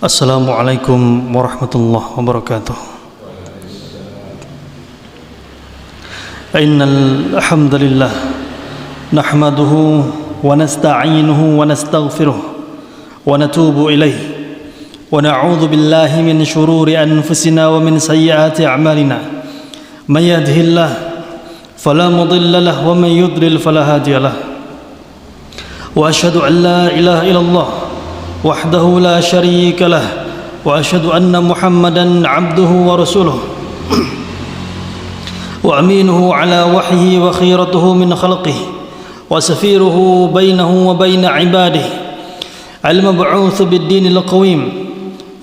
Assalamualaikum warahmatullahi wabarakatuh. Innal hamdalillah nahmaduhu wa nasta'inuhu wa nastaghfiruh wa natubu ilayh wa na'udzu billahi min shururi anfusina wa min sayyiati a'malina. May yahdihillahu fala mudilla lahu wa may yudlil fala hadiya lahu. Wa asyhadu an la ilaha illallah wahdahu la syarika lah wa asyhadu anna Muhammadan abduhu wa rasuluh wa aminuhu ala wahyihi wa khiratuhu min khalqihi wa safiruhu bainahu wa baina ibadihi al-mab'uts bid-dinil qawim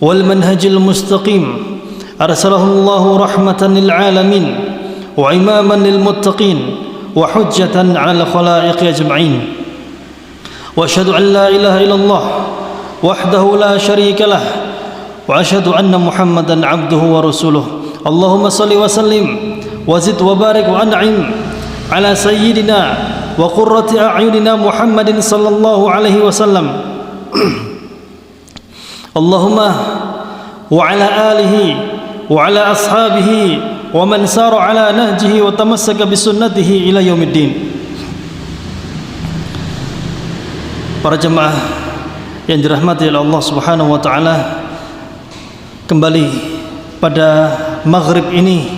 wal manhajil mustaqim arsalahu Allahu rahmatan lil alamin wa imaman lil muttaqin wa hujjatan 'alal khalaiqi ajma'in wa asyhadu an la ilaha illallah wahdahu la syarika lah wa asyhadu anna Muhammadan abduhu wa rasuluh. Allahumma salli wa sallim wa zid wa barik wa an'im ala sayyidina wa qurrati a'yunina Muhammadin sallallahu alaihi wasallam. Allahumma wa ala alihi wa ala ashabihi wa man sara ala nahjihi wa tamassaka bi sunnatihi ila yaumiddin. Para jemaah yang dirahmati oleh Allah Subhanahu wa taala, kembali pada maghrib ini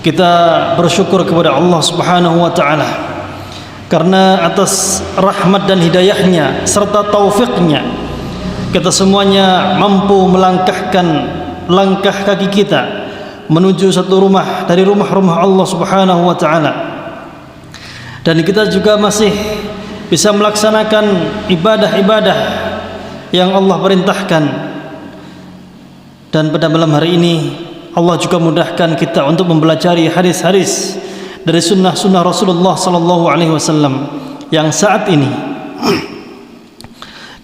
kita bersyukur kepada Allah Subhanahu wa taala karena atas rahmat dan hidayahnya serta taufiknya kita semuanya mampu melangkahkan langkah kaki kita menuju satu rumah dari rumah-rumah Allah Subhanahu wa taala, dan kita juga masih bisa melaksanakan ibadah-ibadah yang Allah perintahkan. Dan pada malam hari ini Allah juga mudahkan kita untuk mempelajari hadis-hadis dari sunnah-sunnah Rasulullah sallallahu alaihi wasallam, yang saat ini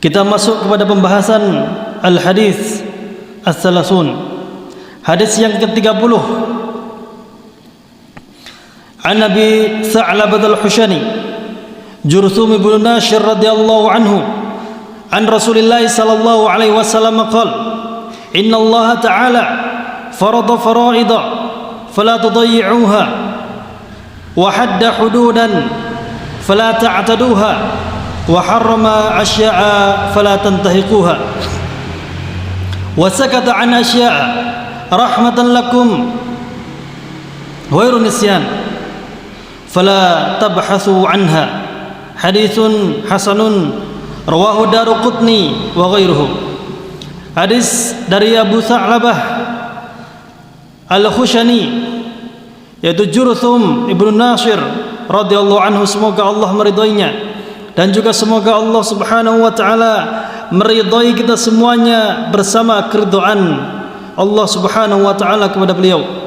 kita masuk kepada pembahasan al-hadis as-salasun, hadis yang ke-30. An Abi Tha'labah al-Hushani Jurthum ibn Nashir radhiyallahu anhu an Rasulillah sallallahu alaihi wasallam qala inna Allah ta'ala farada fara'ida fala tudayyi'uha wa hadda hududan fala ta'taduha wa harrama asya'a fala tantahiquha wa sakata an asya'a rahmatan lakum ghairu nisyan fala tabhathu anha. Haditsun hasanun rawahu Daruqutni wa ghairuhu. Hadis dari Abu Tha'labah al-Khushani, yaitu Jurthum ibnu Nashir radhiyallahu anhu, semoga Allah meridainya, dan juga semoga Allah Subhanahu wa taala meridai kita semuanya bersama keridhaan Allah Subhanahu wa taala kepada beliau.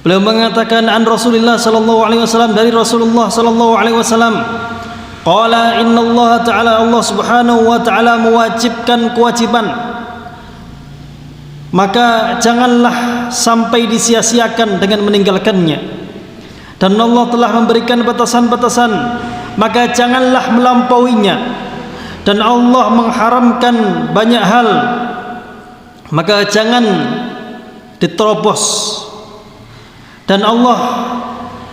Beliau mengatakan an Rasulullah sallallahu alaihi wasallam, dari Rasulullah sallallahu alaihi wasallam, qala innallaha ta'ala, Allah Subhanahu wa ta'ala mewajibkan kewajiban, maka janganlah sampai disia-siakan dengan meninggalkannya. Dan Allah telah memberikan batasan-batasan, maka janganlah melampauinya. Dan Allah mengharamkan banyak hal, maka jangan diterobos. Dan Allah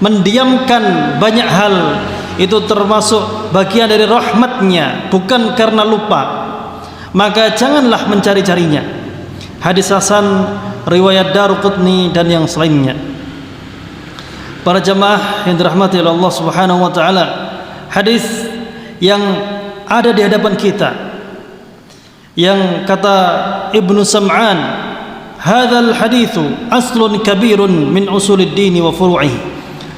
mendiamkan banyak hal, itu termasuk bagian dari rahmatnya, bukan karena lupa, maka janganlah mencari-carinya. Hadis hasan riwayat Daruqutni dan yang selainnya. Para jemaah yang dirahmati oleh Allah Subhanahu wa taala, hadis yang ada di hadapan kita, yang kata Ibnu Sam'an, hadzal haditsu aslun kabirun min usulid dini wa furu'ih.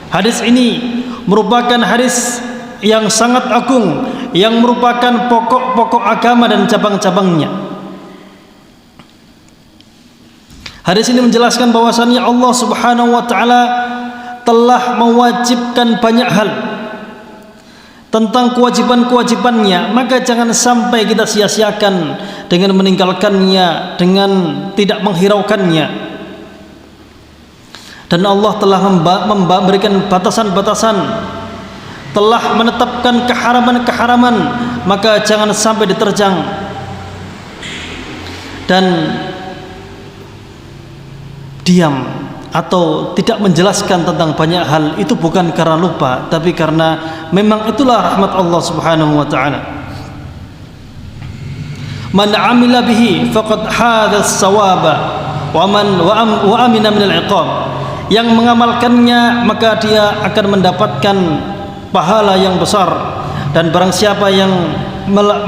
Hadis ini merupakan hadis yang sangat agung, yang merupakan pokok-pokok agama dan cabang-cabangnya. Hadis ini menjelaskan bahwasannya Allah Subhanahu wa taala telah mewajibkan banyak hal tentang kewajiban-kewajibannya, maka jangan sampai kita sia-siakan dengan meninggalkannya, dengan tidak menghiraukannya. Dan Allah telah memberikan batasan-batasan, telah menetapkan keharaman-keharaman, maka jangan sampai diterjang. dan diam atau tidak menjelaskan tentang banyak hal itu bukan karena lupa, tapi karena memang itulah rahmat Allah Subhanahu wa taala. Man 'amila bihi faqad hadha as-sawaba wa amina min al-iqab. Yang mengamalkannya maka dia akan mendapatkan pahala yang besar, dan barang siapa yang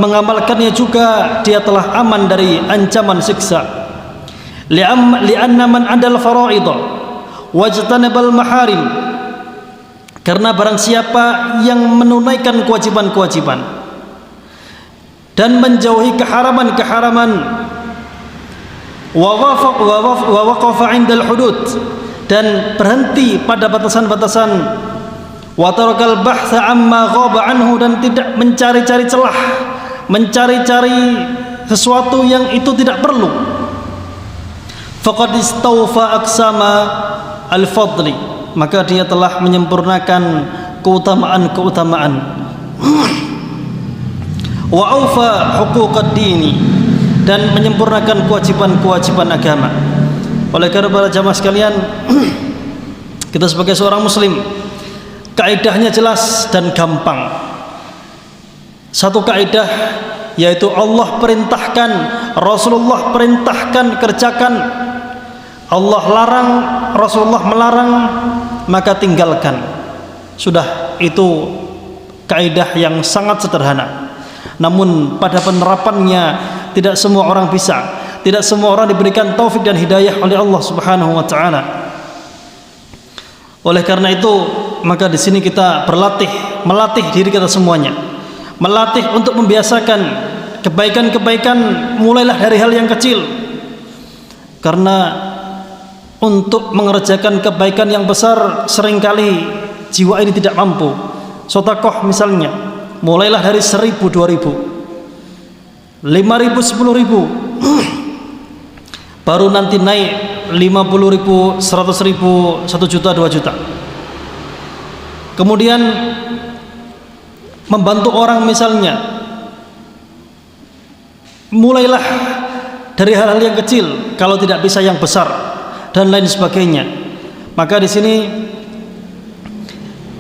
mengamalkannya juga dia telah aman dari ancaman siksa. Li'anna man adal fara'idha wajtanabal maharim, karena barang siapa yang menunaikan kewajiban-kewajiban dan menjauhi keharaman-keharaman, wa waqafa 'indal hudud, dan berhenti pada batasan-batasan, wa tarakal bahtha amma ghaba anhu, dan tidak mencari-cari celah, mencari-cari sesuatu yang itu tidak perlu, faqad istawfa aqsama al-fadli, maka dia telah menyempurnakan keutamaan-keutamaan, wa aufa huquqad dini, dan menyempurnakan kewajiban-kewajiban agama. Oleh karena para jamaah sekalian, kita sebagai seorang muslim, kaidahnya jelas dan gampang. Satu kaidah yaitu Allah perintahkan, Rasulullah perintahkan, kerjakan. Allah larang, Rasulullah melarang, maka tinggalkan. Sudah, itu kaidah yang sangat sederhana. Namun pada penerapannya tidak semua orang bisa, tidak semua orang diberikan taufik dan hidayah oleh Allah Subhanahu wa taala. Oleh karena itu, maka di sini kita melatih diri kita semuanya, melatih untuk membiasakan kebaikan-kebaikan, mulailah dari hal yang kecil. Karena untuk mengerjakan kebaikan yang besar seringkali jiwa ini tidak mampu. Sedekah misalnya, mulailah dari 1.000, 2.000, 5.000, 10.000, baru nanti naik 50.000, 100.000, 1 juta, 2 juta. Kemudian membantu orang misalnya, mulailah dari hal-hal yang kecil, kalau tidak bisa yang besar dan lain sebagainya. Maka di sini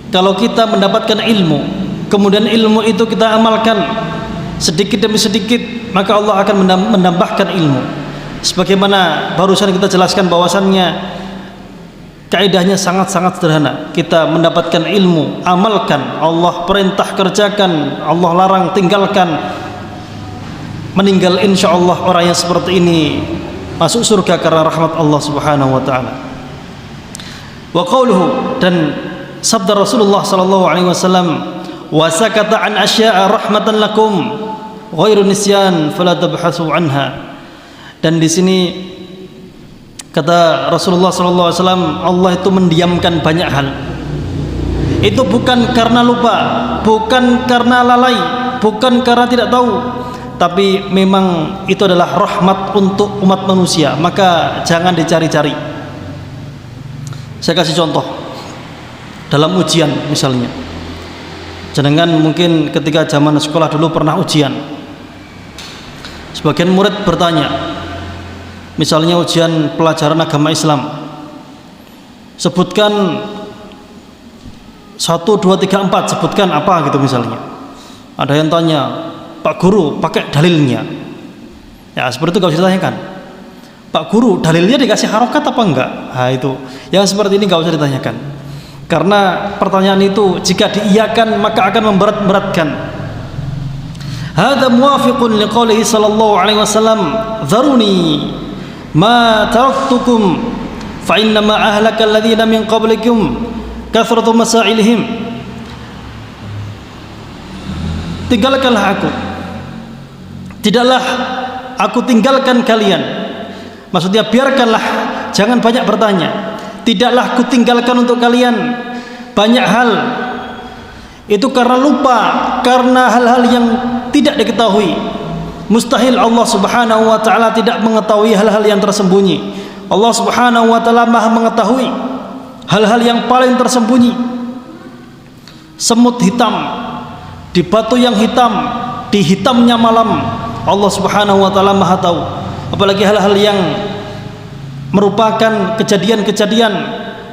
kalau kita mendapatkan ilmu, kemudian ilmu itu kita amalkan sedikit demi sedikit, maka Allah akan menambahkan ilmu. Sebagaimana barusan kita jelaskan bahwasannya kaidahnya sangat-sangat sederhana. Kita mendapatkan ilmu, amalkan, Allah perintah kerjakan, Allah larang tinggalkan. Meninggal insyaallah orang yang seperti ini masuk surga karena rahmat Allah Subhanahu wa taala. Wa qauluhu, dan sabda Rasulullah sallallahu alaihi wasallam, wa sakata an asya'a rahmatan lakum ghairu nisyan fala tabhasu anha. Dan di sini kata Rasulullah sallallahu alaihi wasallam, Allah itu mendiamkan banyak hal. Itu bukan karena lupa, bukan karena lalai, bukan karena tidak tahu, tapi memang itu adalah rahmat untuk umat manusia, maka jangan dicari-cari. Saya kasih contoh dalam ujian misalnya. Jenengan mungkin ketika zaman sekolah dulu pernah ujian. Sebagian murid bertanya, misalnya ujian pelajaran agama Islam, sebutkan 1, 2, 3, 4, sebutkan apa gitu misalnya. Ada yang tanya, Pak Guru pakai dalilnya. Ya seperti itu gak usah ditanyakan. Pak Guru dalilnya dikasih harokat apa enggak? Nah itu, yang seperti ini gak usah ditanyakan. Karena pertanyaan itu jika diiyakan maka akan memberat-beratkan. Hadza muwafiqun liqaulihi sallallahu alaihi wasallam, "Dzaruni ma taraktukum fa inna ma ahlaka alladziina min qablikum kathratu masailihim." Tinggalkanlah aku, tidaklah aku tinggalkan kalian. Maksudnya biarkanlah, jangan banyak bertanya. Tidaklah aku tinggalkan untuk kalian banyak hal. Itu karena lupa, karena hal-hal yang tidak diketahui. Mustahil Allah Subhanahu wa taala tidak mengetahui hal-hal yang tersembunyi. Allah Subhanahu wa taala Maha mengetahui hal-hal yang paling tersembunyi. Semut hitam di batu yang hitam, di hitamnya malam, Allah Subhanahu wa taala Maha tahu. apalagi hal-hal yang merupakan kejadian-kejadian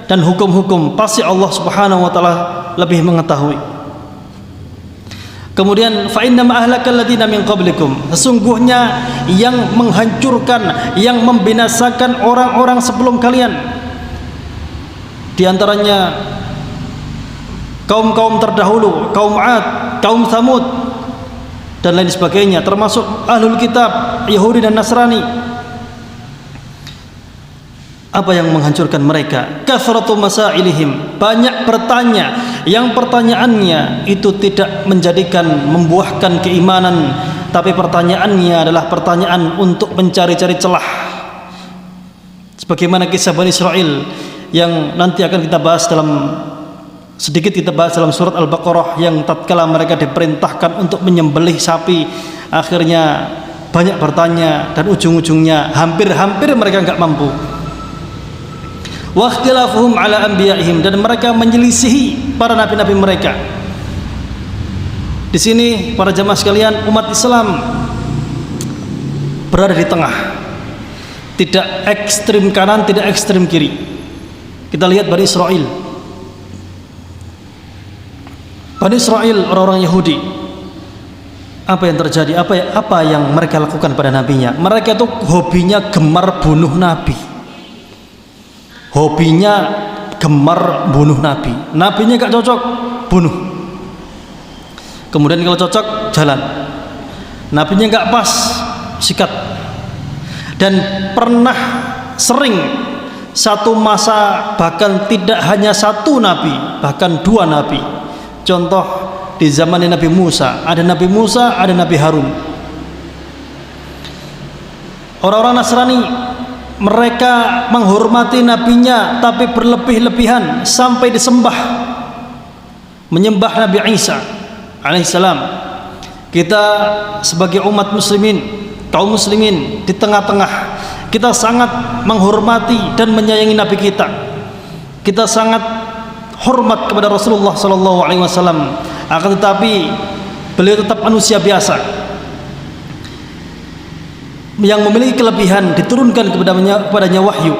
dan hukum-hukum, pasti Allah Subhanahu wa taala lebih mengetahui. Kemudian fa inna ma ahlakal ladzina min qablikum, sesungguhnya yang menghancurkan, yang membinasakan orang-orang sebelum kalian, di antaranya kaum-kaum terdahulu, kaum 'Ad, kaum Tsamud dan lain sebagainya, termasuk ahlul kitab Yahudi dan Nasrani. Apa yang menghancurkan mereka? Kathratu masailihim, banyak bertanya yang pertanyaannya itu tidak membuahkan keimanan, tapi pertanyaannya adalah pertanyaan untuk mencari-cari celah, sebagaimana kisah Bani Israel yang nanti akan kita bahas sedikit dalam surat Al-Baqarah, yang tatkala mereka diperintahkan untuk menyembelih sapi, akhirnya banyak bertanya dan ujung-ujungnya hampir mereka enggak mampu. Wa ikhtilafuhum ala anbiya'ihim, dan mereka menyelisihi para nabi-nabi mereka. Di sini para jamaah sekalian, umat Islam berada di tengah, tidak ekstrim kanan, tidak ekstrim kiri. Kita lihat Bani Israel. Bani Israel, orang-orang Yahudi, apa yang terjadi? Apa yang mereka lakukan pada nabinya? Mereka itu hobinya gemar bunuh nabi. Hobinya gemar bunuh nabi. Nabinya gak cocok, bunuh. Kemudian kalau cocok, jalan. Nabinya gak pas, sikat. Dan pernah sering satu masa bahkan tidak hanya satu nabi, bahkan dua nabi. Contoh di zaman Nabi Musa, ada Nabi Harun. Orang-orang Nasrani, mereka menghormati nabinya tapi berlebih-lebihan sampai disembah, menyembah Nabi Isa alaihissalam. Kita sebagai umat muslimin, kaum muslimin di tengah-tengah, kita sangat menghormati dan menyayangi nabi kita. Kita sangat hormat kepada Rasulullah sallallahu alaihi wasallam. Akan tetapi beliau tetap manusia biasa yang memiliki kelebihan, diturunkan kepadanya wahyu.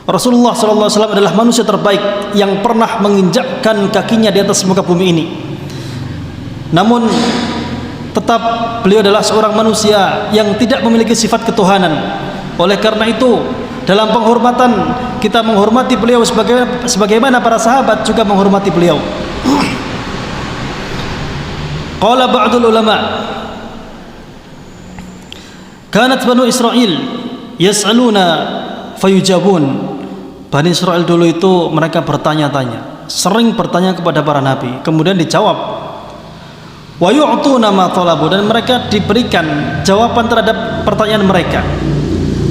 Rasulullah sallallahu alaihi wasallam adalah manusia terbaik yang pernah menginjakkan kakinya di atas muka bumi ini. Namun tetap beliau adalah seorang manusia yang tidak memiliki sifat ketuhanan. Oleh karena itu, dalam penghormatan kita menghormati beliau sebagaimana para sahabat juga menghormati beliau. Qala ba'dul ulama, kanat Banu Israel yas'aluna fayujabun. Bani Israel dulu itu mereka bertanya-tanya, sering bertanya kepada para nabi, kemudian dijawab. Wa yu'tuna ma talabu, dan mereka diberikan jawaban terhadap pertanyaan mereka.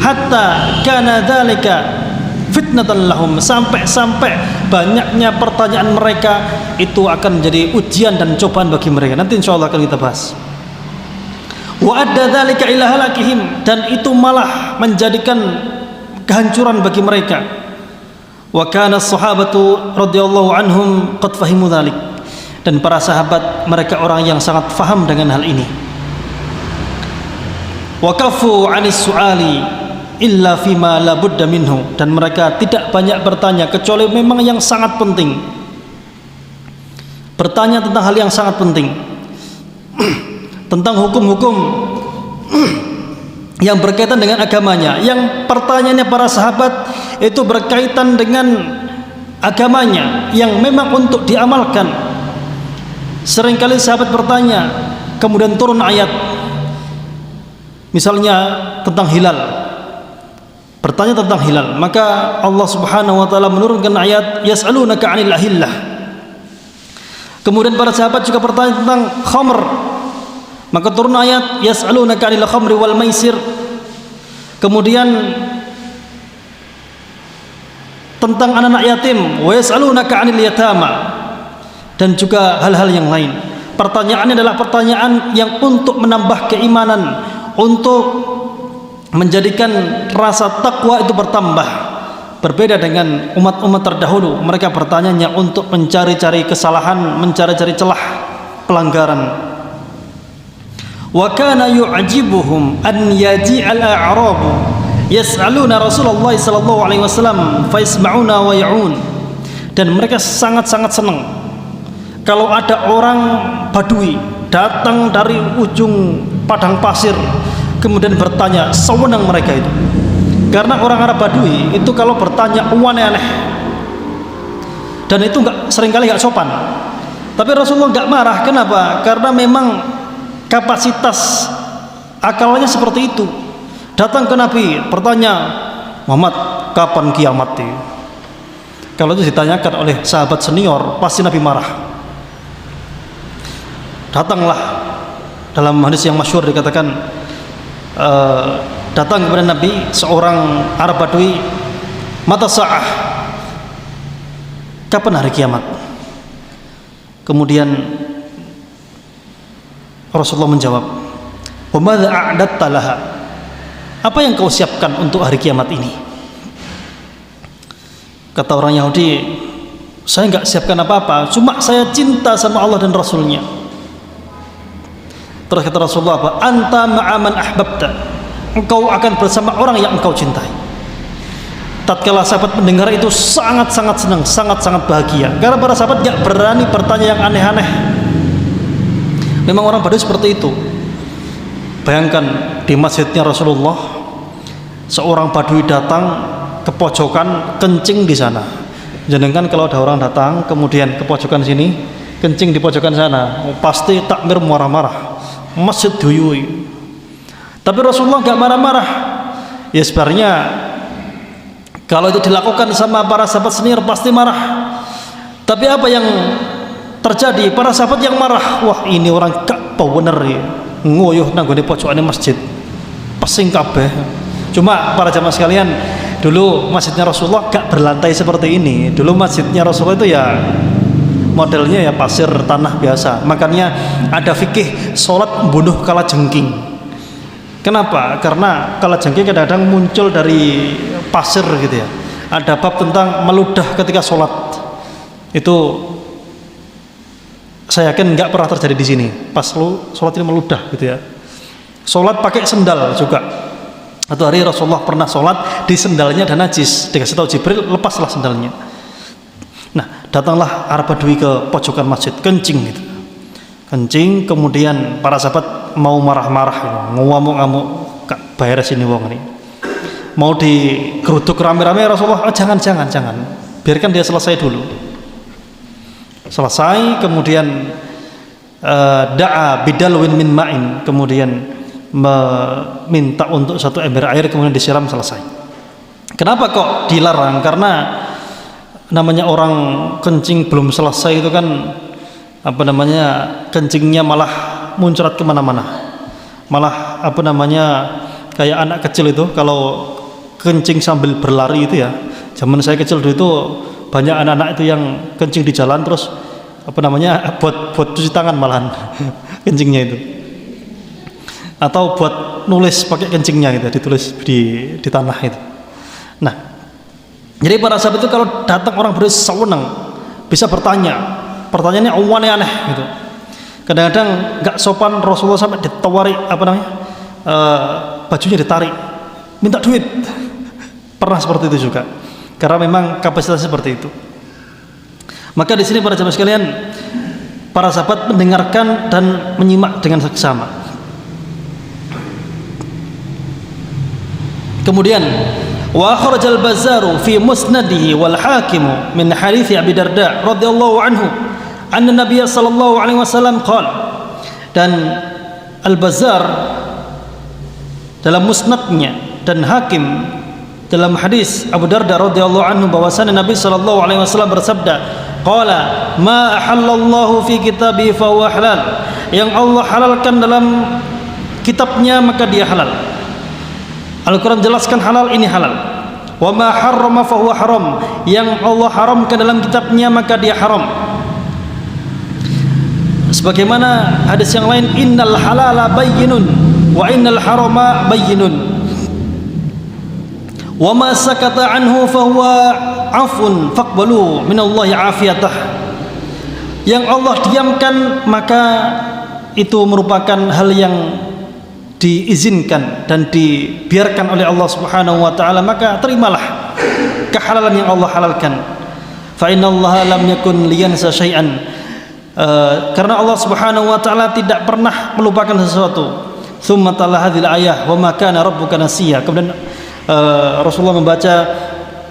Hatta kana dzalika fitnatan lahum, sampai banyaknya pertanyaan mereka itu akan menjadi ujian dan cobaan bagi mereka. Nanti insyaallah akan kita bahas. Wa adda dzalika ila halakihim, dan itu malah menjadikan kehancuran bagi mereka. Wa kana as-sahabatu radhiyallahu anhum qad fahimu dzalik, dan para sahabat mereka orang yang sangat faham dengan hal ini. Wa kafu 'anis su'ali illa fima la budda minhu, dan mereka tidak banyak bertanya kecuali memang yang sangat penting. Bertanya tentang hal yang sangat penting, tentang hukum-hukum yang berkaitan dengan agamanya. Yang pertanyaannya para sahabat itu berkaitan dengan agamanya yang memang untuk diamalkan. Seringkali sahabat bertanya, kemudian turun ayat, misalnya tentang hilal, bertanya tentang hilal, maka Allah Subhanahu wa taala menurunkan ayat yas'alunaka 'anil ahillah. Kemudian para sahabat juga bertanya tentang khamr, maka turun ayat yas'alunaka 'anil khamri wal maisir. Kemudian tentang anak-anak yatim, wa yas'alunaka 'anil yatama, dan juga hal-hal yang lain. Pertanyaannya adalah pertanyaan yang untuk menambah keimanan, untuk menjadikan rasa takwa itu bertambah. Berbeda dengan umat-umat terdahulu, mereka bertanyanya untuk mencari-cari kesalahan, mencari-cari celah pelanggaran. wa kana yu'jibuhum an yaji'al a'rabu yas'aluna Rasulullah sallallahu alaihi wasallam fa yasma'una wa ya'un. Dan mereka sangat-sangat senang kalau ada orang Badui datang dari ujung padang pasir kemudian bertanya, sewenang mereka itu. Karena orang Arab Badui itu kalau bertanya aneh-aneh, dan itu seringkali nggak sopan. Tapi Rasulullah nggak marah. Kenapa? Karena memang kapasitas akalnya seperti itu. Datang ke Nabi bertanya, Muhammad, kapan kiamat? Kalau itu ditanyakan oleh sahabat senior, pasti Nabi marah. Datanglah, dalam hadis yang masyhur dikatakan, datang kepada Nabi seorang Arab Badui, mata sa'ah, kapan hari kiamat? Kemudian Rasulullah menjawab, wa madza a'datta laha? Apa yang kau siapkan untuk hari kiamat ini? Kata orang Yahudi, saya enggak siapkan apa-apa, cuma saya cinta sama Allah dan Rasulnya. Terus kata Rasulullah apa? Anta ma'aman ahbabta, engkau akan bersama orang yang engkau cintai. Tatkala sahabat mendengar itu sangat-sangat senang, sangat-sangat bahagia. Karena para sahabat gak berani bertanya yang aneh-aneh. Memang orang Badui seperti itu. Bayangkan di masjidnya Rasulullah, seorang Badui datang ke pojokan, kencing di sana. Jangan kalau ada orang datang kemudian ke pojokan sini, kencing di pojokan sana, pasti takmir marah-marah, masjid duyui. Tapi Rasulullah gak marah-marah. Ya sebenarnya kalau itu dilakukan sama para sahabat senior pasti marah. Tapi apa yang terjadi? Para sahabat yang marah, wah ini orang gak bener ya, ngoyoh nanggone pojokane masjid, pesing kabeh. Cuma para jamaah sekalian, dulu masjidnya Rasulullah gak berlantai seperti ini. Dulu masjidnya Rasulullah itu ya modelnya ya pasir tanah biasa. Makanya ada fikih sholat bunuh kalajengking. Kenapa? Karena kalajengking kadang-kadang muncul dari pasir gitu ya. Ada bab tentang meludah ketika sholat. Itu saya yakin nggak pernah terjadi di sini. Pas lu sholat ini meludah gitu ya. Sholat pakai sendal juga. Satu hari Rasulullah pernah sholat di sendalnya ada najis. Dikasih tahu Jibril, lepaslah sendalnya. Nah, datanglah Arab Badui ke pojokan masjid, kencing gitu. Kencing, kemudian para sahabat mau marah-marah gitu, ngamuk-ngamuk, kak bayar sini wong ini. Mau digeruduk rame-rame, Rasulullah, jangan, biarkan dia selesai dulu. Selesai, kemudian da'a bidalwin min ma'in, kemudian meminta untuk satu ember air, kemudian disiram, selesai. Kenapa kok dilarang? Karena namanya orang kencing belum selesai itu kan apa namanya, kencingnya malah muncrat kemana-mana, malah apa namanya kayak anak kecil itu kalau kencing sambil berlari itu ya. Zaman saya kecil dulu itu banyak anak-anak itu yang kencing di jalan terus apa namanya buat cuci tangan malahan kencingnya itu, atau buat nulis pakai kencingnya gitu, ditulis di tanah itu. Nah, jadi para sahabat itu kalau datang orang bersenang bisa bertanya, pertanyaannya aneh-aneh gitu. Kadang-kadang nggak sopan, Rasulullah sampai ditawari apa namanya, bajunya ditarik, minta duit. Pernah seperti itu juga, karena memang kapasitasnya seperti itu. Maka di sini para jamaah sekalian, para sahabat mendengarkan dan menyimak dengan seksama. Kemudian wa akhrajal Bazzaru fi musnadihi wal Hakim min hadits Abi Darda radhiyallahu anhu anna Nabiy sallallahu alaihi wasallam qala, dan Al-Bazzar dalam musnadnya dan Hakim dalam hadis Abu Darda radhiyallahu anhu bahwasanya Nabi sallallahu alaihi wasallam bersabda, qala ma ahallallahu fi kitabihi fa huwa halal, yang Allah halalkan dalam kitabnya maka dia halal. Al-Quran jelaskan halal, ini halal. Wa ma harrama fa huwa haram, yang Allah haramkan dalam kitabnya maka dia haram. Sebagaimana hadis yang lain, innal halala bayyinun wa innal harama bayyinun wa ma sakata anhu fa huwa afun faqbalu minallahi afiyatah, yang Allah diamkan maka itu merupakan hal yang diizinkan dan dibiarkan oleh Allah Subhanahu wa taala, maka terimalah kehalalan yang Allah halalkan. Fa innallaha lam yakun liyansa syai'an, karena Allah Subhanahu wa taala tidak pernah melupakan sesuatu. Tsumma tala hadhil ayah wa ma kana rabbuka nasiya. Kemudian Rasulullah membaca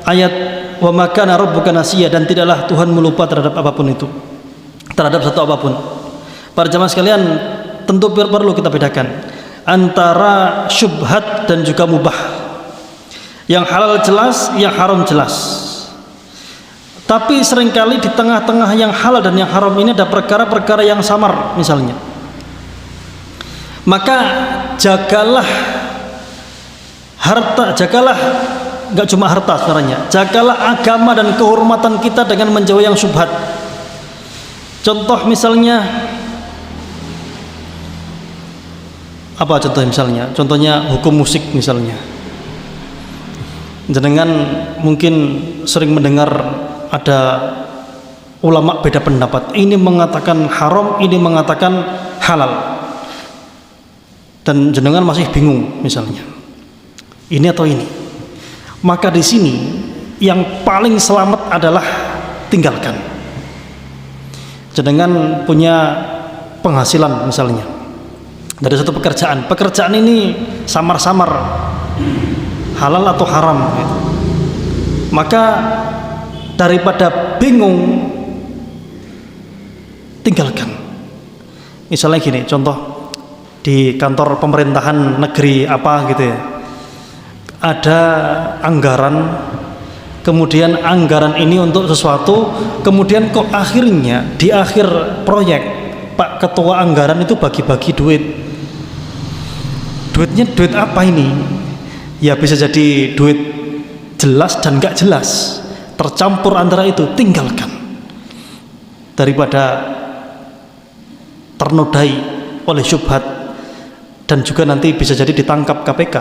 ayat wa ma kana rabbuka nasiya, dan tidaklah Tuhan melupa terhadap apapun itu, terhadap satu apapun. Para jamaah sekalian, tentu perlu kita bedakan antara syubhat dan juga mubah. Yang halal jelas, yang haram jelas. Tapi seringkali di tengah-tengah yang halal dan yang haram ini ada perkara-perkara yang samar misalnya. Maka jagalah harta, jagalah enggak cuma harta sebenarnya, jagalah agama dan kehormatan kita dengan menjauhi yang syubhat. Contoh misalnya apa contohnya misalnya? Contohnya hukum musik misalnya. Jenengan mungkin sering mendengar ada ulama beda pendapat. Ini mengatakan haram, ini mengatakan halal. Dan jenengan masih bingung misalnya. Ini atau ini. Maka di sini yang paling selamat adalah tinggalkan. Jenengan punya penghasilan misalnya dari satu pekerjaan ini samar-samar halal atau haram gitu. Maka daripada bingung, tinggalkan. Misalnya gini, contoh di kantor pemerintahan negeri apa gitu ya, ada anggaran, kemudian anggaran ini untuk sesuatu, kemudian kok akhirnya di akhir proyek Pak Ketua Anggaran itu bagi-bagi duitnya duit apa ini? Ya bisa jadi duit jelas dan gak jelas, tercampur antara itu. Tinggalkan daripada ternodai oleh syubhat dan juga nanti bisa jadi ditangkap KPK.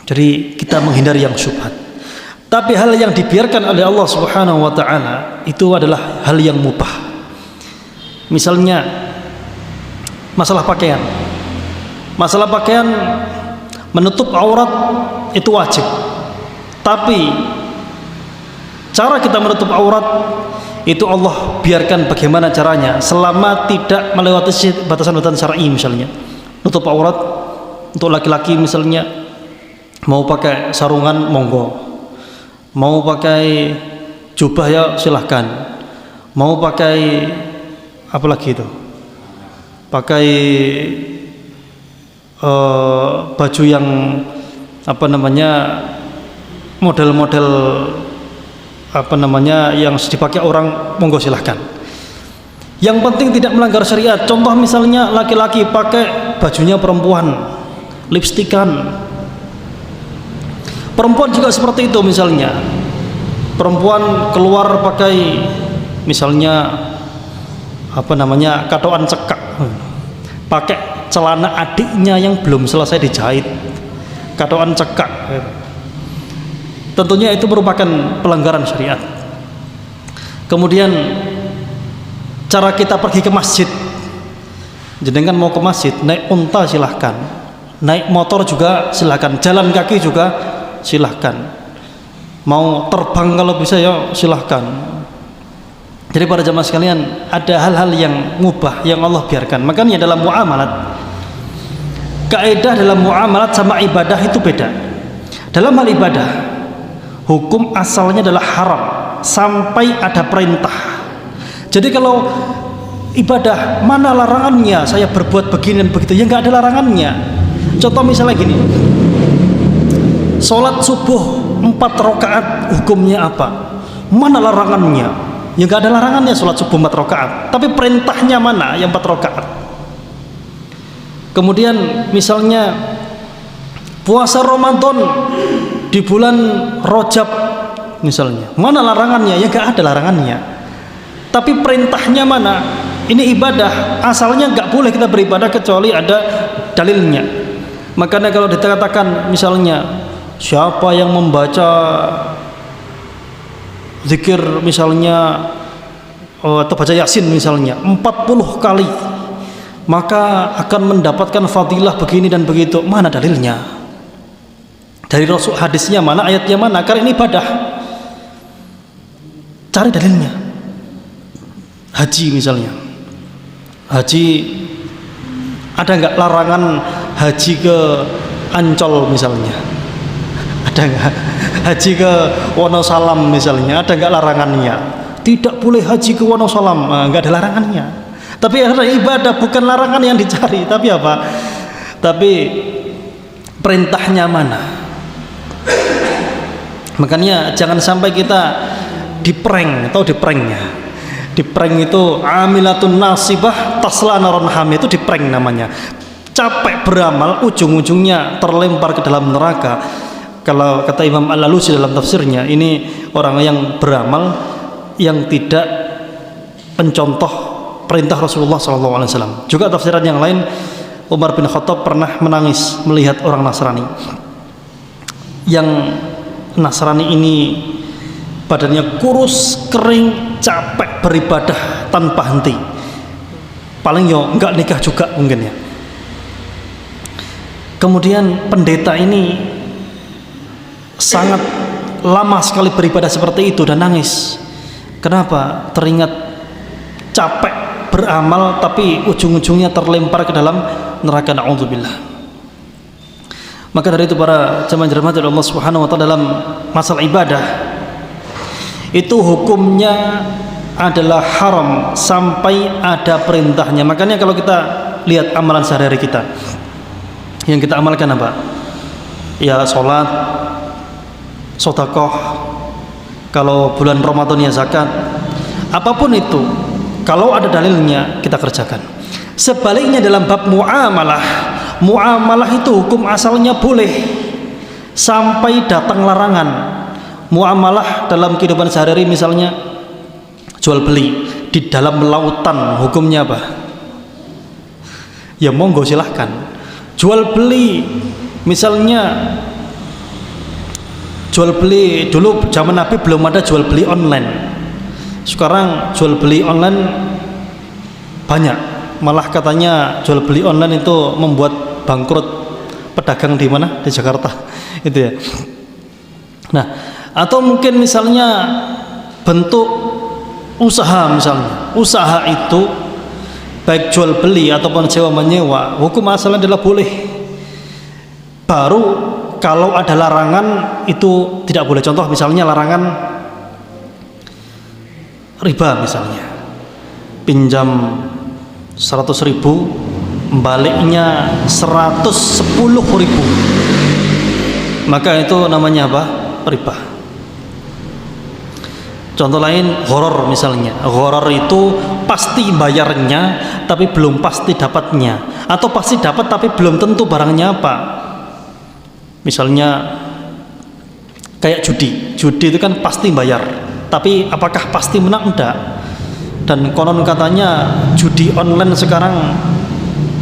Jadi kita menghindari yang syubhat. Tapi hal yang dibiarkan oleh Allah Subhanahu wa taala itu adalah hal yang mubah. Misalnya masalah pakaian. Masalah pakaian, menutup aurat itu wajib. Tapi cara kita menutup aurat itu Allah biarkan bagaimana caranya, selama tidak melewati batasan-batasan syar'i. Misalnya nutup aurat untuk laki-laki misalnya, mau pakai sarungan monggo, mau pakai jubah ya silahkan, mau pakai apa lagi itu, pakai baju yang apa namanya, model-model apa namanya yang dipakai orang, monggo silahkan. Yang penting tidak melanggar syariat. Contoh misalnya laki-laki pakai bajunya perempuan, lipstikan. Perempuan juga seperti itu misalnya. Perempuan keluar pakai misalnya apa namanya, katoan cekak, pakai celana adiknya yang belum selesai dijahit, katoan cekak. Tentunya itu merupakan pelanggaran syariat. Kemudian cara kita pergi ke masjid, jenengan mau ke masjid naik unta silahkan, naik motor juga silahkan, jalan kaki juga silahkan, mau terbang kalau bisa ya silahkan. Jadi para jamaah sekalian, ada hal-hal yang mubah yang Allah biarkan. Makanya dalam muamalat, kaidah dalam muamalat sama ibadah itu beda. Dalam hal ibadah, hukum asalnya adalah haram sampai ada perintah. Jadi kalau ibadah, mana larangannya saya berbuat begini dan begitu, ya nggak ada larangannya. Contoh misalnya gini, sholat subuh 4 rakaat hukumnya apa? Mana larangannya? Ya nggak ada larangannya sholat subuh 4 rakaat. Tapi perintahnya mana yang 4 rakaat? Kemudian misalnya puasa Ramadan di bulan Rajab misalnya, mana larangannya? Ya nggak ada larangannya. Tapi perintahnya mana? Ini ibadah, asalnya nggak boleh kita beribadah kecuali ada dalilnya. Makanya kalau dikatakan misalnya, siapa yang membaca zikir misalnya atau baca Yasin misalnya 40 kali, maka akan mendapatkan fadilah begini dan begitu. Mana dalilnya? Dari Rasul, hadisnya mana, ayatnya mana? Karena ini ibadah. Cari dalilnya. Haji misalnya. Haji, ada nggak larangan haji ke Ancol misalnya? Ada nggak? Haji ke Wonosalam misalnya, ada nggak larangannya? Tidak boleh haji ke Wonosalam, nggak ada larangannya. Tapi ada ibadah, bukan larangan yang dicari. Tapi apa? Tapi perintahnya mana? Makanya jangan sampai kita diprank, atau dipranknya. Diprank itu amilatun nasibah tasla naron hamiyah, itu diprank namanya. Capek beramal, ujung-ujungnya terlempar ke dalam neraka. Kalau kata Imam Al-Alusi dalam tafsirnya, ini orang yang beramal yang tidak mencontoh perintah Rasulullah SAW. Juga tafsiran yang lain, Umar bin Khattab pernah menangis melihat orang Nasrani. Yang Nasrani ini badannya kurus, kering, capek beribadah tanpa henti. Paling enggak nikah juga mungkin ya. Kemudian pendeta ini sangat lama sekali beribadah seperti itu dan nangis. Kenapa? Teringat capek beramal tapi ujung-ujungnya terlempar ke dalam neraka, na'udzubillah. Maka dari itu para jemaah dirahmati Allah Subhanahu wa taala, dalam masalah ibadah itu hukumnya adalah haram sampai ada perintahnya. Makanya kalau kita lihat amalan sehari-hari kita, yang kita amalkan apa? Ya sholat, sedekah, kalau bulan Ramadan ya zakat, apapun itu, kalau ada dalilnya kita kerjakan. Sebaliknya dalam bab muamalah, muamalah itu hukum asalnya boleh sampai datang larangan. Muamalah dalam kehidupan sehari-hari, misalnya jual beli di dalam lautan, hukumnya apa? Ya monggo silahkan. Jual beli misalnya, jual beli dulu zaman Nabi belum ada jual beli online. Sekarang jual beli online banyak. Malah katanya jual beli online itu membuat bangkrut pedagang di mana? Di Jakarta. Itu ya. Nah, atau mungkin misalnya bentuk usaha misalnya. Usaha itu baik jual beli ataupun sewa menyewa, hukum asalnya adalah boleh. Baru kalau ada larangan itu tidak boleh. Contoh misalnya larangan riba misalnya, pinjam 100.000 baliknya 110.000, maka itu namanya apa? Riba. Contoh lain gharar misalnya, gharar itu pasti bayarnya tapi belum pasti dapatnya, atau pasti dapat tapi belum tentu barangnya apa. Misalnya kayak judi itu kan pasti bayar, tapi apakah pasti menang? Enggak. Dan konon katanya judi online sekarang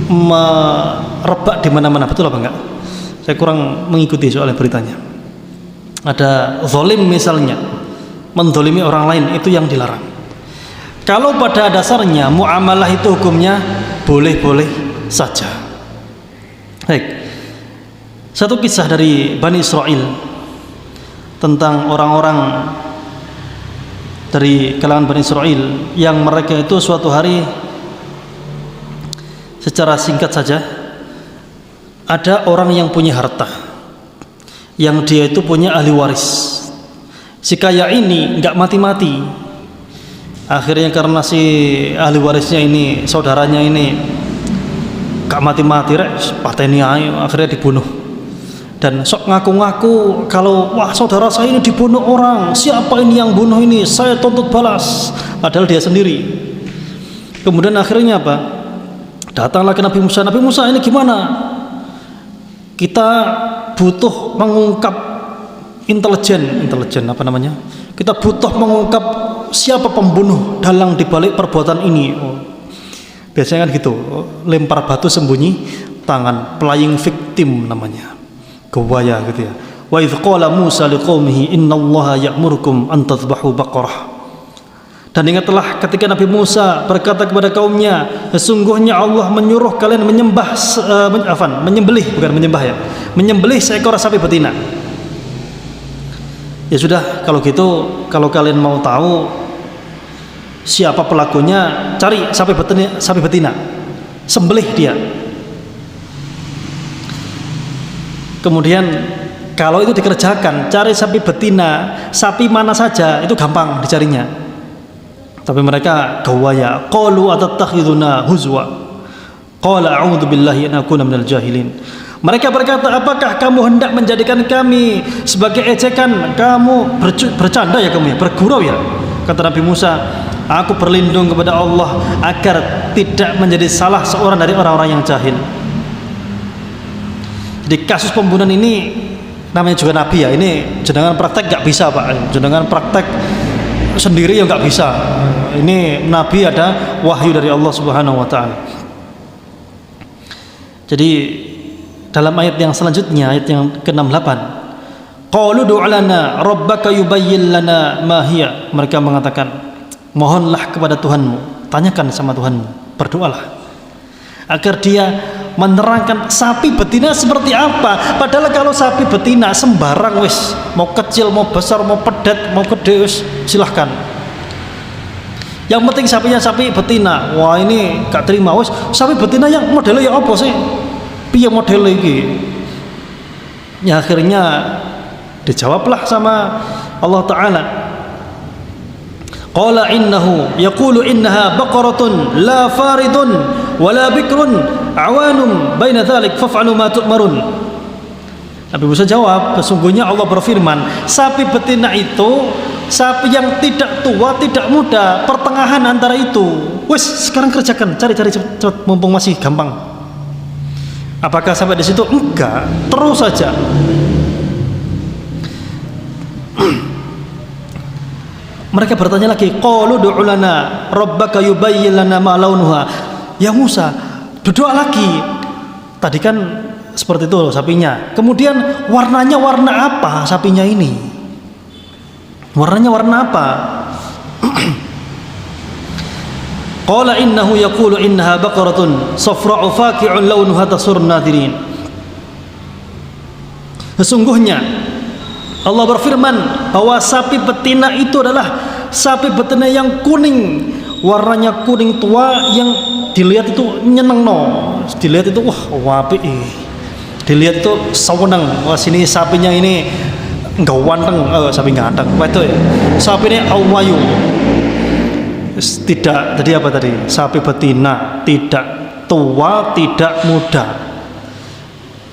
merebak di mana-mana, betul apa enggak? Saya kurang mengikuti soal beritanya. Ada zalim misalnya, mendolimi orang lain, itu yang dilarang. Kalau pada dasarnya muamalah itu hukumnya boleh-boleh saja. Baik. Satu kisah dari Bani Israel tentang orang-orang dari kalangan Bani Israel yang mereka itu suatu hari, secara singkat saja, ada orang yang punya harta, yang dia itu punya ahli waris. Si kaya ini nggak mati-mati. Akhirnya karena si ahli warisnya ini, saudaranya ini gak mati-mati, pateni ae, akhirnya dibunuh. Dan sok ngaku-ngaku kalau wah saudara saya ini dibunuh orang, siapa ini yang bunuh ini, saya tuntut balas, padahal dia sendiri. Kemudian akhirnya apa? Datanglah ke Nabi Musa. Nabi Musa, ini gimana? Kita butuh mengungkap intelijen apa namanya? Kita butuh mengungkap siapa pembunuh dalang dibalik perbuatan ini. Biasanya kan gitu, lempar batu sembunyi tangan, playing victim namanya, gawaya gitu ya. Wa idz qala Musa liqaumihi innallaha ya'murukum an tadhbahu baqarah. Dan ingatlah ketika Nabi Musa berkata kepada kaumnya, sesungguhnya Allah menyuruh kalian menyembelih seekor sapi betina. Ya sudah, kalau gitu, kalau kalian mau tahu siapa pelakunya, cari sapi betina, sembelih dia. Kemudian kalau itu dikerjakan, cari sapi betina, sapi mana saja itu gampang dicarinya. Tapi mereka gawaya, qalu atattakhiduna huzwa, qala a'udzu billahi an akuna minal jahilin. Mereka berkata, apakah kamu hendak menjadikan kami sebagai ejekan? Kamu bercanda ya kamu ya, bergurau ya? Kata Nabi Musa, aku berlindung kepada Allah agar tidak menjadi salah seorang dari orang-orang yang jahil. Di kasus pembunuhan ini, namanya juga Nabi ya, ini jenengan praktek gak bisa Pak, jenengan praktek sendiri yang nggak bisa. Ini Nabi ada wahyu dari Allah Subhanahu wa Ta'ala. Jadi dalam ayat yang selanjutnya, ayat yang ke-68, qalu du'a lana rabbaka yubayyin lana ma hiya. Mereka mengatakan, mohonlah kepada Tuhanmu, tanyakan sama Tuhanmu, berdoalah agar dia menerangkan sapi betina seperti apa. Padahal kalau sapi betina sembarang wis, mau kecil, mau besar, mau pedet, mau gede wis silahkan. Yang penting sapinya sapi betina. Wah ini gak terima wis, sapi betina yang modelnya ya apa sih? Piye modelnya iki? Ya akhirnya dijawablah sama Allah Ta'ala. Qala innahu yaqulu innaha baqaratun la faridun wala bikrun awanum baina dzalik faf'alu ma tu'marun. Nabi Musa jawab, sesungguhnya Allah berfirman, sapi betina itu sapi yang tidak tua, tidak muda, pertengahan antara itu. Wes, sekarang kerjakan, cari cepat mumpung masih gampang. Apakah sampai di situ? Enggak, terus saja. Mereka bertanya lagi, qalu du'u lana rabbaka yubayyin lana ma launuha. Ya Musa, berdoa lagi. Tadi kan seperti itu loh sapinya. Kemudian warnanya warna apa sapinya ini? Warnanya warna apa? Qala innahu yaqulu innaha baqaratun safra'u faqi'un launuha tasurrun nadirin. Sesungguhnya Allah berfirman bahwa sapi betina itu adalah sapi betina yang kuning, warnanya kuning tua, yang dilihat itu nyenengno, dilihat itu wah apik, dilihat itu seneng. Wah sini sapinya ini ganteng, sapi ganteng, itu ya, sapi ini awayu. Tidak, tadi apa tadi? Sapi betina, tidak tua, tidak muda,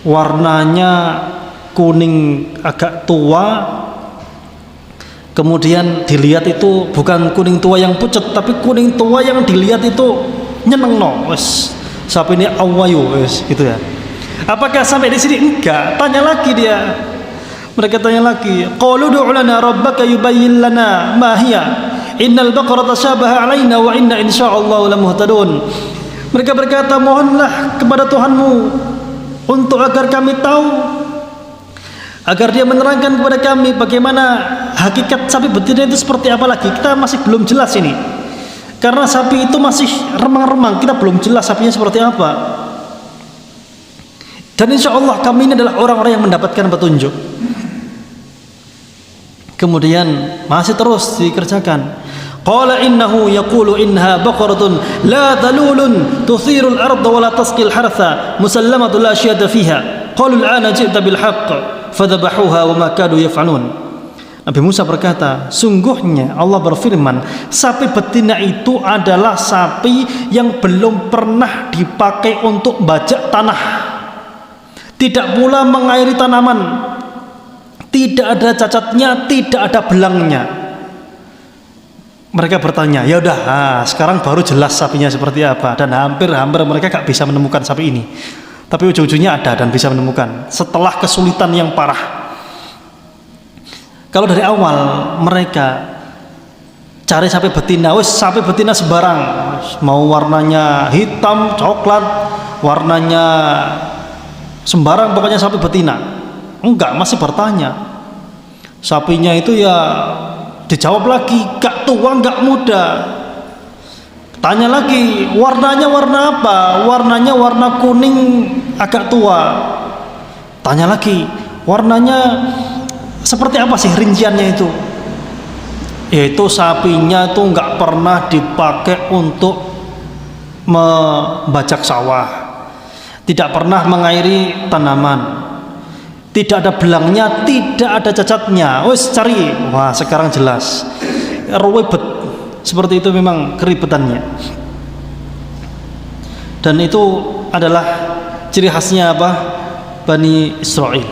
warnanya kuning agak tua, kemudian dilihat itu bukan kuning tua yang pucat, tapi kuning tua yang dilihat itu nyenengno. Wes, sapi ini awayu, wes gitu ya. Apakah sampai di sini? Enggak. Tanya lagi dia. Mereka tanya lagi. Qalu du'u lana rabbaka yubayyin lana ma hiya. Innal baqarata syabaha 'alaina wa inna insyaallah lamuhtadun. Mereka berkata, mohonlah kepada Tuhanmu untuk agar kami tahu, agar dia menerangkan kepada kami bagaimana hakikat sapi betina itu seperti apa lagi. Kita masih belum jelas ini, karena sapi itu masih remang-remang, kita belum jelas sapinya seperti apa. Dan insya Allah kami ini adalah orang-orang yang mendapatkan petunjuk. Kemudian masih terus dikerjakan. Qala innahu yaqulu innaha baqaratun la dalulun tuthirul arda wa la tasqil hartha musallamatun la syada fiha. Qalu al'ana ji'ta bil haqq fadhabahuha wa ma kadu yaf'alun. Nabi Musa berkata, sungguhnya Allah berfirman, sapi betina itu adalah sapi yang belum pernah dipakai untuk bajak tanah, tidak pula mengairi tanaman, tidak ada cacatnya, tidak ada belangnya. Mereka bertanya, ya udah, sekarang baru jelas sapinya seperti apa. Dan hampir mereka gak bisa menemukan sapi ini. Tapi ujung-ujungnya ada dan bisa menemukan setelah kesulitan yang parah. Kalau dari awal mereka cari sapi betina, sapi betina sembarang, mau warnanya hitam, coklat, warnanya sembarang, pokoknya sapi betina. Enggak, masih bertanya. Sapinya itu ya Dijawab lagi, gak tua gak muda. Tanya lagi, warnanya warna apa? Warnanya warna kuning agak tua. Tanya lagi, warnanya seperti apa sih rinciannya itu? Yaitu sapinya itu nggak pernah dipakai untuk membajak sawah, tidak pernah mengairi tanaman, tidak ada belangnya, tidak ada cacatnya. Wes cari, wah sekarang jelas. Ribet. Seperti itu memang keribetannya. Dan itu adalah ciri khasnya apa? Bani Israel.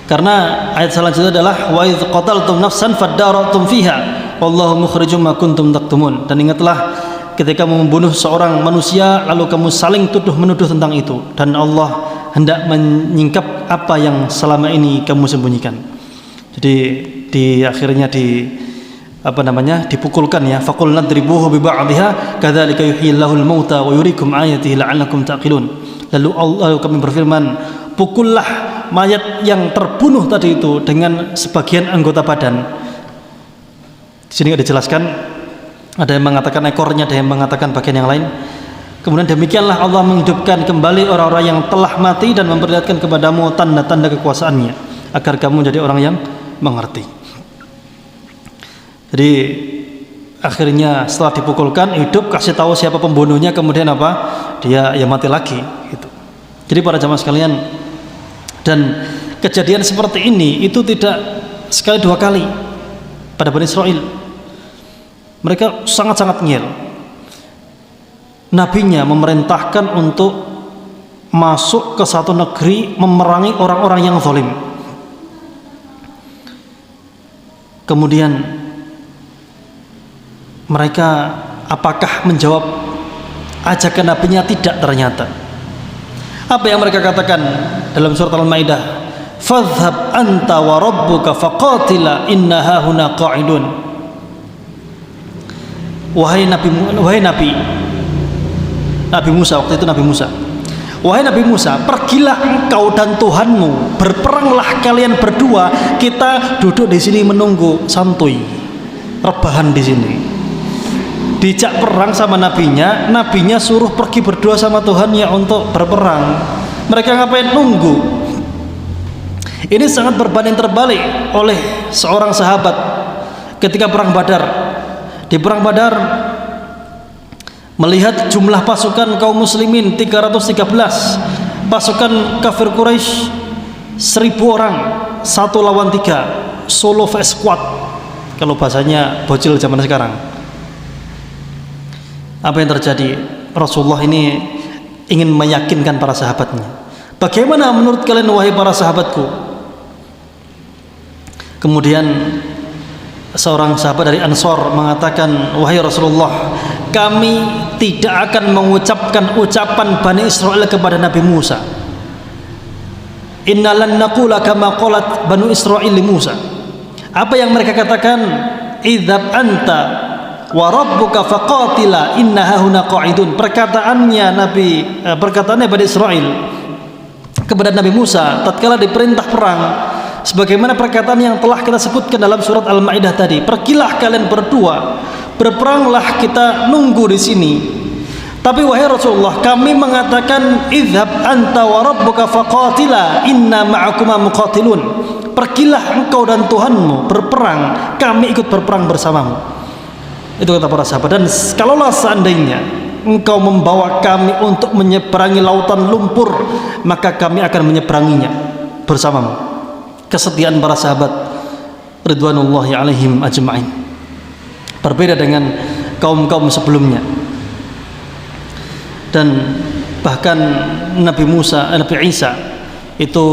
Karena ayat selanjutnya adalah wa idz qataltum nafsan fadara'tum fiha wallahu mukhrijum ma kuntum taktumun. Dan ingatlah ketika membunuh seorang manusia lalu kamu saling tuduh menuduh tentang itu, dan Allah hendak menyingkap apa yang selama ini kamu sembunyikan. Jadi di akhirnya dipukulkan ya, faqul nadribuhu bi ba'dihha kadzalika yuhyillahu al-mauta wa yuriikum ayatihi la'allakum taqilun. Lalu kami berfirman, pukullah mayat yang terbunuh tadi itu dengan sebagian anggota badan. Di sini ada dijelaskan, ada yang mengatakan ekornya, ada yang mengatakan bagian yang lain. Kemudian demikianlah Allah menghidupkan kembali orang-orang yang telah mati dan memperlihatkan kepadamu tanda-tanda kekuasaannya agar kamu menjadi orang yang mengerti. Jadi akhirnya setelah dipukulkan hidup, kasih tahu siapa pembunuhnya, kemudian apa? Dia ya mati lagi gitu. Jadi para jamaah sekalian, dan kejadian seperti ini itu tidak sekali dua kali pada Bani Israel. Mereka sangat-sangat ngeyel. Nabinya memerintahkan untuk masuk ke satu negeri memerangi orang-orang yang zalim. Kemudian mereka apakah menjawab ajakan nabinya? Tidak, ternyata. Apa yang mereka katakan dalam surat Al-Maidah? Fadhhab anta wa rabbuka faqatila inna hahuna qa'idun. Wahai Nabi Musa, waktu itu Nabi Musa. Wahai Nabi Musa, pergilah engkau dan Tuhanmu, berperanglah kalian berdua, kita duduk di sini menunggu, santuy, rebahan di sini. Dijak perang sama nabinya suruh pergi berdua sama Tuhannya untuk berperang. Mereka ngapain? Nunggu. Ini sangat berbanding terbalik oleh seorang sahabat ketika perang Badar. Di perang Badar, melihat jumlah pasukan kaum muslimin 313, pasukan kafir Quraisy 1000 orang, 1 lawan 3, solo vs squad kalau bahasanya bocil zaman sekarang. Apa yang terjadi? Rasulullah ini ingin meyakinkan para sahabatnya. Bagaimana menurut kalian wahai para sahabatku? Kemudian seorang sahabat dari Ansor mengatakan, wahai Rasulullah, kami tidak akan mengucapkan ucapan Bani Israel kepada Nabi Musa. Inna lan naqula kama qalat Banu Israil li Musa. Apa yang mereka katakan? Idzab anta wa rabbuka faqatila inna hahuna qa'idun. Perkataannya Bani Israil kepada Nabi Musa tatkala diperintah perang, sebagaimana perkataan yang telah kita sebutkan dalam surat Al-Maidah tadi, pergilah kalian berdua, berperanglah, kita nunggu di sini. Tapi wahai Rasulullah, kami mengatakan idhab anta wa rabbuka faqatila inna ma'akuma muqatilun. Pergilah engkau dan Tuhanmu berperang, kami ikut berperang bersamamu. Itu kata para sahabat. Dan kalaulah seandainya engkau membawa kami untuk menyeberangi lautan lumpur, maka kami akan menyeberanginya bersamamu. Kesetiaan para sahabat ridwanullahi alaihim ajma'in berbeda dengan kaum-kaum sebelumnya. Dan bahkan Nabi Isa itu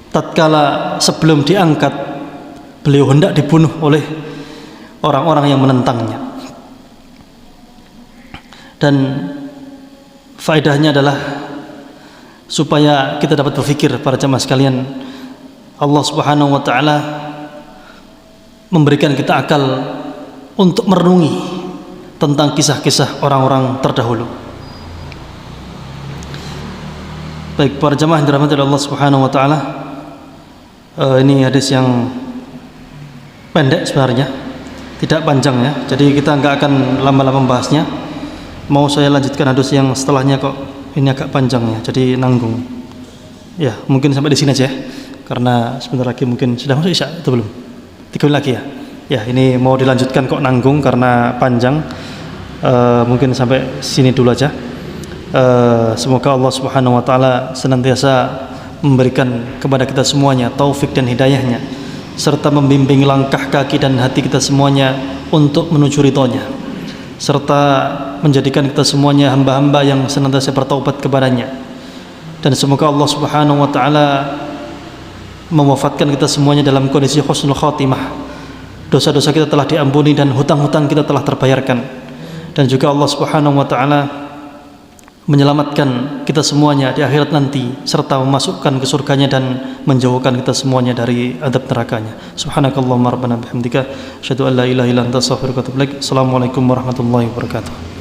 tatkala sebelum diangkat, beliau hendak dibunuh oleh orang-orang yang menentangnya. Dan faedahnya adalah supaya kita dapat berpikir, para jamaah sekalian, Allah Subhanahu wa taala memberikan kita akal untuk merenungi tentang kisah-kisah orang-orang terdahulu. Baik para jamaah yang dirahmati oleh Allah Subhanahu wa taala, ini hadis yang pendek sebenarnya, tidak panjang ya. Jadi kita nggak akan lama-lama membahasnya. Mau saya lanjutkan hadis yang setelahnya kok ini agak panjang ya, jadi nanggung. Ya, mungkin sampai di sini aja ya. Karena sebentar lagi mungkin sudah masuk isya atau belum? 3 menit lagi ya. Ya, ini mau dilanjutkan kok nanggung karena panjang. Mungkin sampai sini dulu aja. Semoga Allah Subhanahu wa taala senantiasa memberikan kepada kita semuanya taufik dan hidayahnya, serta membimbing langkah kaki dan hati kita semuanya untuk menuju ridhonya, serta menjadikan kita semuanya hamba-hamba yang senantiasa bertaubat kepadanya. Dan semoga Allah Subhanahu wa taala mewafatkan kita semuanya dalam kondisi husnul khatimah. Dosa-dosa kita telah diampuni dan hutang-hutang kita telah terbayarkan. Dan juga Allah Subhanahu wa taala menyelamatkan kita semuanya di akhirat nanti, serta memasukkan ke surganya dan menjauhkan kita semuanya dari adab nerakanya. Subhanakallahumma rabbana bihamdika asyhadu an la ilaha illa anta astaghfiruka wa atubu ilaik. Assalamualaikum warahmatullahi wabarakatuh.